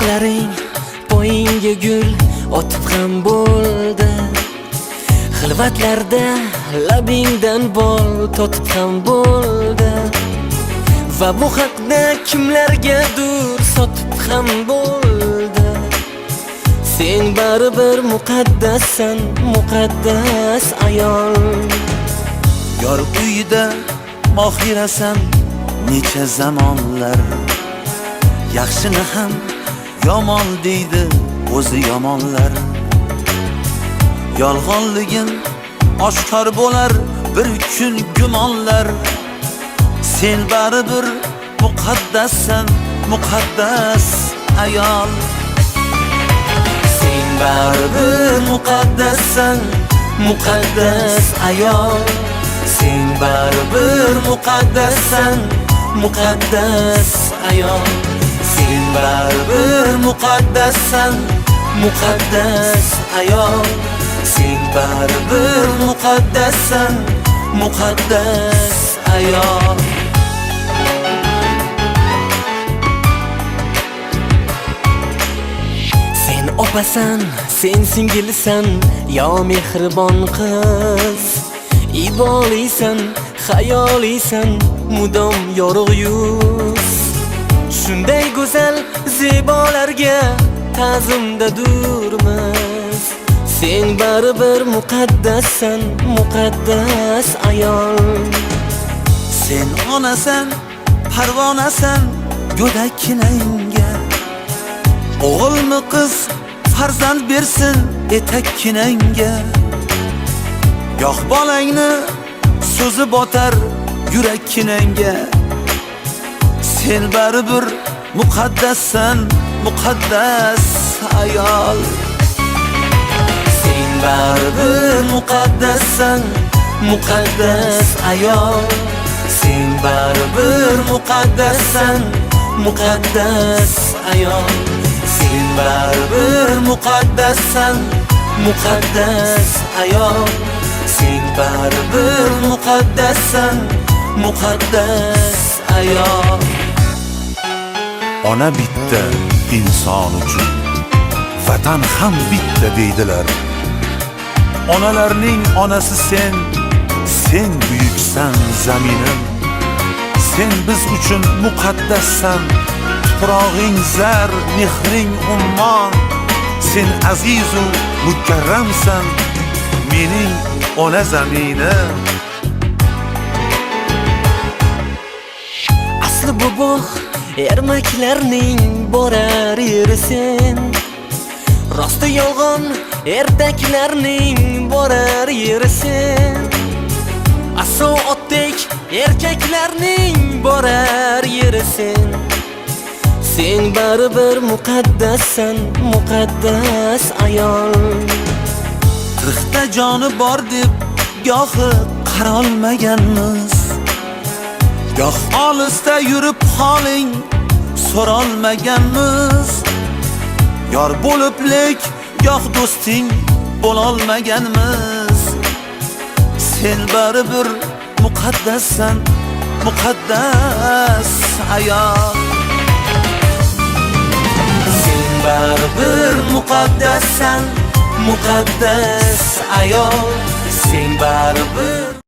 Qo'llaring poyingga gul otib ham bo'ldi. Xilvatlarda labingdan bol totib ham bo'ldi. Va bu haqda kimlargadir sotib ham bo'ldi. Sen baribir muqaddassan, muqaddas ayol. Yor uyida mohirasan necha zamonlar. Yaxshini ham yomon deydi o'zi yomonlar. Yolg'onligin oshkor bo'lar bir kun gumonlar. Sen baribir muqaddassan, muqaddas ayol. Sen baribir muqaddassan, muqaddas ayol. Sen baribir muqaddassan, muqaddas ayol. Sen baribir muqaddassan, muqaddas ayol. Sen baribir muqaddassan, muqaddas ayol. Sen opasan, sen singilsan, yo mehribon qiz. Ibolisan, xayolisan, mudom yorug' yuz. Shunday go'zal zebolarga ta'zimda durmiz. Sen baribir muqaddassan, muqaddas ayol. Sen onasan, parvonasan, go'dakkinangga. O'g'ilmi qiz farzand bersin etakkinangga. Yo'q bolangni so'zi botar yurakkinangga. Sen baribir muqaddassan, muqaddas ayol. Sen baribir muqaddassan, muqaddas ayol. Sen baribir muqaddassan, muqaddas ayol. Sen baribir muqaddassan, muqaddas ayol. Sen baribir muqaddassan, muqaddas ayol. Ona bitta inson uchun, vatan ham bitta deydilar. Onalarning onasi sen, sen buyuksan zaminim. Sen biz uchun muqaddassan, tuprog'ing zar, mehring ummon. Sen aziz u mukarramsan, mening ona zaminim. Asli bu bog' ermaklarning borar yeri sen. Rosti yolg'on ertaklarning borar yeri sen. Asov otdek erkaklarning borar yeri sen. Sen baribir muqaddassan, muqaddas ayol. Qirqta joni bor deb gohi qarolmaganmiz. Goh olisda yurib holing so'rolmaganmiz. Yor bo'lib lek goh do'sting bo'lolmaganmiz. Sen baribir muqaddassan, muqaddas ayol. Sen baribir muqaddassan, muqaddas ayol. Sen baribir